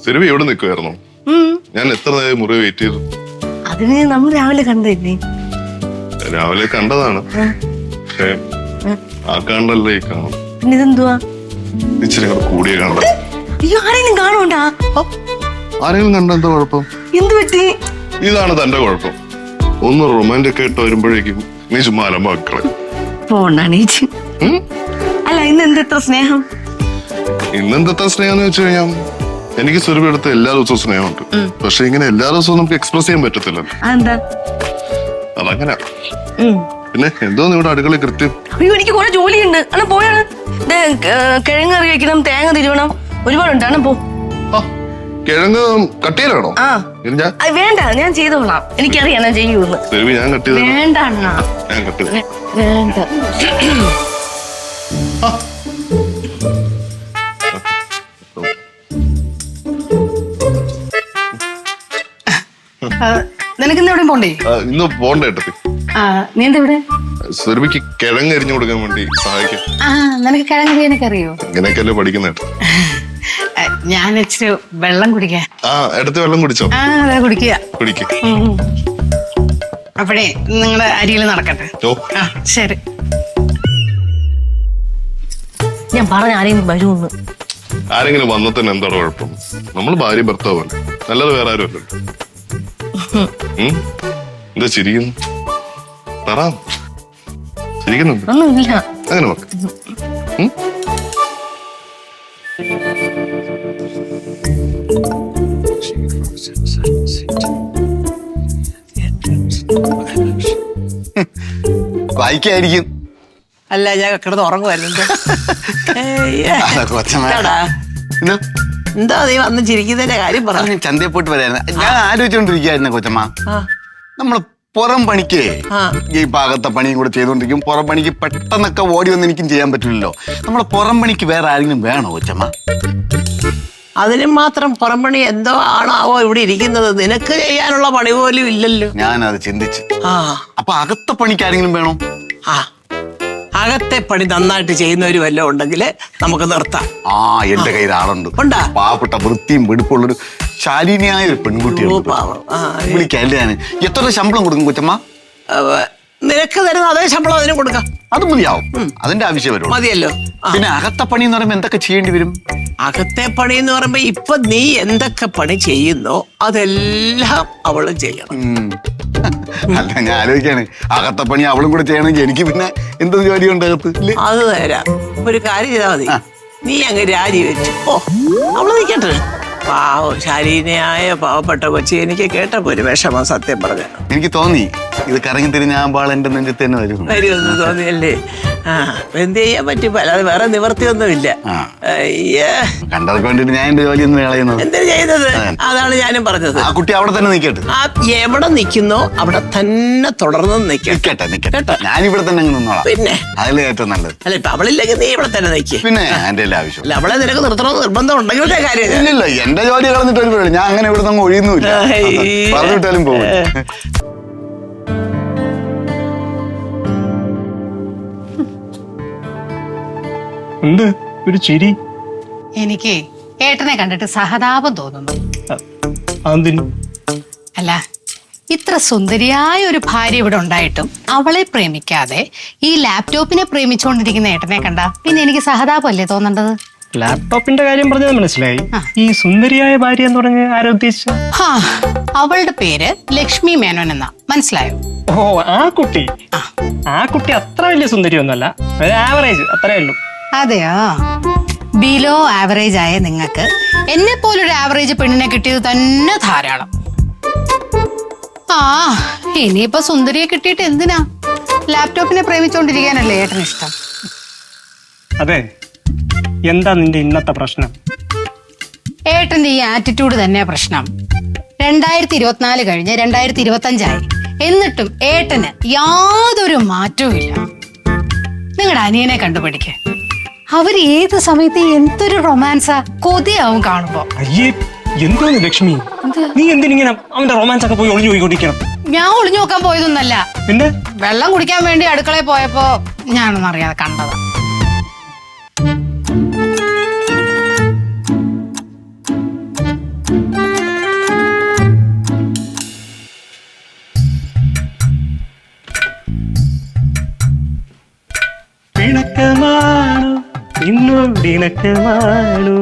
സുരഭി എവിടെ നിൽക്കുമായിരുന്നു? ഞാൻ എത്ര നേരം മുറി വെയിറ്റ് ചെയ്തു. അതിന് നമ്മൾ രാവിലെ കണ്ടില്ലേ? രാവിലെ കണ്ടതാണ്, പക്ഷേ ആ കണ്ടല്ലേ ഈ കാണും. പിന്നെ ഇതെന്തുവാ? ഇച്ചിരി കൂടെ കൂടിയ കണ്ട. അയ്യോ, ആരെങ്കിലും കാണുണ്ടാ? ആരെങ്കിലും കണ്ട എന്താ കുഴപ്പം? എന്ത് പറ്റി? ഇതാണ് തന്റെ കുഴപ്പം. ഒന്ന് റൊമാൻറ്റിക് ആയിട്ട് വരുമ്പോഴേക്കും നീ ചുമ്മാ അലമ്പാക്കളെ. പോണീച്ച്. അല്ല, ഇന്ന് എന്തെത്ര സ്നേഹം? ഇന്നെന്താ സ്നേഹം എന്ന് വെച്ച് കഴിഞ്ഞാൽ എനിക്ക് സുരഭി എടുത്ത എല്ലാ ദിവസവും സ്നേഹമുണ്ട്. പക്ഷെ ഇങ്ങനെ എല്ലാ ദിവസവും നമുക്ക് എക്സ്പ്രസ് ചെയ്യാൻ പറ്റത്തില്ലല്ലോ. അതങ്ങനെ. പിന്നെ എന്തോന്ന് ഇവിടെ അടുക്കളയിൽ കൃത്യം? അയ്യോ, എനിക്ക് കുറെ ജോലിയുണ്ട്. അണ്ണാ പോയാണ്. കിഴങ്ങ് കറി വെക്കണം, തേങ്ങ തിരുവണം, ഒരുപാടുണ്ട്. അണ്ണാ പോ. കിഴങ്ങ് കട്ടിയിലാണോ? വേണ്ട, ഞാൻ ചെയ്തോളാം. എനിക്കറിയാം ഞാൻ ചെയ്യൂന്ന്. ഞാൻ കട്ട് ചെയ്ത. വേണ്ട അണ്ണാ, ഞാൻ കട്ട് ചെയ്ത. വേണ്ട. നിനക്ക് ഇന്ന് എവിടെയും പോണ്ടേ? ഇന്ന് പോണ്ടേ ഏട്ടത്തി. നീ എന്താ ഇവിടെ? സുരഭിക്ക് കിഴങ്ങ് എരിഞ്ഞു കൊടുക്കാൻ വേണ്ടി സഹായിക്കും. നിനക്ക് കിഴങ്ങ് ചെയ്യാനൊക്കെ അറിയോ? ഇങ്ങനെയൊക്കെയല്ലേ പഠിക്കുന്ന. ഞാൻ ഇച്ചിരി വെള്ളം കുടിക്കാൻ. എടുത്ത് വെള്ളം കുടിച്ചോ? അതെ, കുടിക്കുക. കുടിക്ക. അപ്പഴേ നിങ്ങളുടെ അരിയിൽ നടക്കട്ടെ. ശരി. ഞാൻ പറഞ്ഞ ആരെയും വരുമെന്ന്. ആരെങ്കിലും വന്നതന്നെ എന്താണ് കുഴപ്പം? നമ്മൾ ഭാര്യ ഭർത്താവല്ലേ, നല്ലത് വേറെ ആരും അല്ലല്ലോ. എന്താ ചിരിക്കുന്നു? പറ, ചിരിക്കുന്നുണ്ട്? ഒന്നുമില്ല. അങ്ങനെ നോക്ക്. വായിക്കായിരിക്കും. അല്ല, ഞാൻ കിടന്ന് ഉറങ്ങുമായിരുന്നു. എന്താ നീ വന്ന് ചിരിക്കുന്നതിന്റെ കാര്യം പറഞ്ഞു? ചന്തയിൽ പോയിട്ട് വരായിരുന്നു. ഞാൻ ആലോചിച്ചോണ്ടിരിക്കുകയായിരുന്നു കൊച്ചമ്മ. നമ്മള് പുറം പണിക്ക് ഈ ഭാഗത്തെ പണിയും കൂടെ ചെയ്തോണ്ടിരിക്കും. പുറം പണിക്ക് പെട്ടെന്നൊക്കെ ഓടി വന്ന് എനിക്കും ചെയ്യാൻ പറ്റില്ലല്ലോ. നമ്മളെ പുറം പണിക്ക് വേറെ ആരെങ്കിലും വേണോ കൊച്ചമ്മ? അതിനും മാത്രം പുറംപണി എന്തോ ആണാവോ ഇവിടെ ഇരിക്കുന്നത്. നിനക്ക് ചെയ്യാനുള്ള പണി പോലും ഇല്ലല്ലോ. ഞാനത് ചിന്തിച്ചു. അപ്പൊ അകത്തെ പണിക്ക് ആരെങ്കിലും വേണോ? അകത്തെ പണി നന്നായിട്ട് ചെയ്യുന്നവര് വല്ലതും ഉണ്ടെങ്കിൽ നമുക്ക് നിർത്താം. എന്റെ കയ്യിൽ ആളുണ്ട്. പാവപ്പെട്ട വൃത്തിയും വെടുപ്പുള്ളൊരു ശാലീനിയായ ഒരു പെൺകുട്ടിയുണ്ട്. വിളിക്കല്ലേ ഞാൻ. എത്ര ശമ്പളം കൊടുക്കും കൊച്ചമ്മ? നിനക്ക് തരുന്ന അതേ ശമ്പളം അതിന് കൊടുക്കാം. അത് മതിയാവും. അതിന്റെ ആവശ്യം വരും. മതിയല്ലോ. പിന്നെ അകത്തെ പണി എന്ന് പറയുമ്പോ എന്തൊക്കെ ചെയ്യേണ്ടി വരും? അകത്തെ പണി എന്ന് പറയുമ്പോ ഇപ്പൊ നീ എന്തൊക്കെ പണി ചെയ്യുന്നോ അതെല്ലാം അവളും ചെയ്യണം. അല്ല, ഞാൻ ആലോചിക്കാണ്, അകത്തെ പണി അവളും കൂടെ ചെയ്യണമെങ്കിൽ എനിക്ക് പിന്നെ എന്തൊരു ജോലിയുണ്ട് അകത്ത്? അത് തരാം. ഒരു കാര്യം ചെയ്താൽ മതി, നീ അങ്ങ് രാജി വെച്ചു. അവള് നിൽക്കട്ടെ. പാവം ശാലീനയായ പാവപ്പെട്ട കൊച്ചി. എനിക്ക് കേട്ടപ്പോ ഒരു വിഷമം, സത്യം പറഞ്ഞ. എനിക്ക് തോന്നി ഇത് കറങ്ങി തിരിഞ്ഞ ആ ബാൾ എന്റെ നെഞ്ചത്ത് തന്നെ വരുമെന്ന് തോന്നിയല്ലേ? എന്ത് ചെയ്യാൻ പറ്റും? അല്ലാതെ വേറെ നിവർത്തിയൊന്നുമില്ല. കണ്ടതൊക്കെ വേണ്ടിട്ട് ഞാൻ എന്റെ ജോലി ഒന്ന് കളയുന്നത്. എന്താ ചെയ്യുന്നത്? അതാണ് ഞാനും പറഞ്ഞത്. ആ കുട്ടി അവിടെ തന്നെ നിൽക്കട്ടെ. എവിടെ നിൽക്കുന്നോ അവിടെ തന്നെ തുടർന്ന് നിൽക്കട്ടെ. ഞാനിവിടെ തന്നെ അങ്ങ് നിന്നോളാം. പിന്നെ അതിൽ ഏറ്റവും നല്ലത്. അല്ല, ഇപ്പൊ അവളില്ലെങ്കിൽ നീ ഇവിടെ തന്നെ നിൽക്കുക. പിന്നെ എന്റെ എല്ലാ ആവശ്യം. അല്ല, അവളെ നിനക്ക് നിർത്തണമെന്ന് നിർബന്ധം ഉണ്ടെങ്കിൽ കാര്യം. ഇല്ല, എന്റെ ജോലി കളഞ്ഞിട്ട് ഒരു പേര്. ഞാൻ അങ്ങനെ ഇവിടെ നിന്ന് ഒഴിയുന്നില്ല. പറഞ്ഞിട്ടാലും പോകും. എന്ത് ഒരു ചിരി? എനിക്ക് ഏട്ടനെ കണ്ടിട്ട് സഹതാപം തോന്നുന്നു. അല്ല, ഇത്ര സുന്ദരിയായ ഒരു ഭാര്യ ഇവിടെ ഉണ്ടായിട്ടും അവളെ പ്രേമിക്കാതെ ഈ ലാപ്ടോപ്പിനെ പ്രേമിച്ചുകൊണ്ടിരിക്കുന്ന ഏട്ടനെ കണ്ട പിന്നെ എനിക്ക് സഹതാപമല്ലേ തോന്നേണ്ടത്? ലാപ്ടോപ്പിന്റെ കാര്യം പറഞ്ഞത് മനസ്സിലായി. ഈ സുന്ദരിയായ ഭാര്യ എന്ന് പറഞ്ഞ് ആരോ ഉദ്ദേശിച്ച? അവളുടെ പേര് ലക്ഷ്മി മേനോൻ എന്നാ. മനസ്സിലായോ? ആ കുട്ടി അത്ര വലിയ സുന്ദരിയൊന്നുമല്ല, ഒരു ആവറേജ്, അത്രേ ഉള്ളൂ. അതെയോ? ബിലോ ആവറേജ് ആയ നിങ്ങൾക്ക് എന്നെ പോലൊരു ആവറേജ് പെണ്ണിനെ കിട്ടിയത് തന്നെ ധാരാളം. ഇനിയിപ്പോ സുന്ദരിയെ കിട്ടിയിട്ട് എന്തിനാ? ലാപ്ടോപ്പിനെ പ്രേമിച്ചോണ്ടിരിക്കാനല്ലേ ഏട്ടന് ഇഷ്ടം? അതെ. എന്താ നിന്റെ ഇന്നത്തെ പ്രശ്നം? ഏട്ടന്റെ ഈ ആറ്റിറ്റ്യൂഡ് തന്നെ പ്രശ്നം. 2024 കഴിഞ്ഞ് 2025 എന്നിട്ടും ഏട്ടന് യാതൊരു മാറ്റവും ഇല്ല. നിങ്ങളുടെ അനിയനെ കണ്ടുപിടിക്ക. അവര് ഏത് സമയത്ത് എന്തൊരു റൊമാൻസാ, കൊതിയാവും കാണുമ്പോ. അയ്യേ, എന്തോന്ന് ലക്ഷ്മി, നീ എന്തിനിങ്ങനെ അവന്റെ റൊമാൻസ് ഒക്കെ പോയി ഒളിഞ്ഞു പോയിക്കൊണ്ടിരിക്കണം? ഞാൻ ഒളിഞ്ഞു നോക്കാൻ പോയതൊന്നല്ല. പിന്നെ വെള്ളം കുടിക്കാൻ വേണ്ടി അടുക്കളയിൽ പോയപ്പോ ഞാനൊന്നും അറിയാതെ കണ്ടതാ. കൂടിനക്കമാണു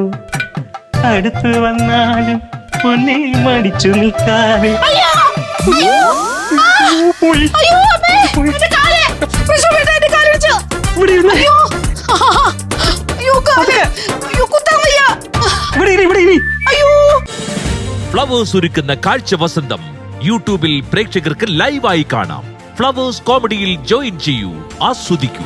അടുത്ത് വന്നാലും പൊന്നെ മടിച്ചു നിൽക്കാതെ പോയി. ഇവിടെ ഇരുന്ന്. ഇവിടെ ഇരി, ഇവിടെ ഇരി. ഫ്ലവേഴ്സ് ഒരുക്കുന്ന കാഴ്ച വസന്തം യൂട്യൂബിൽ പ്രേക്ഷകർക്ക് ലൈവായി കാണാം. ഫ്ലവേഴ്സ് കോമഡിയിൽ ജോയിൻ ചെയ്യൂ, ആസ്വദിക്കൂ.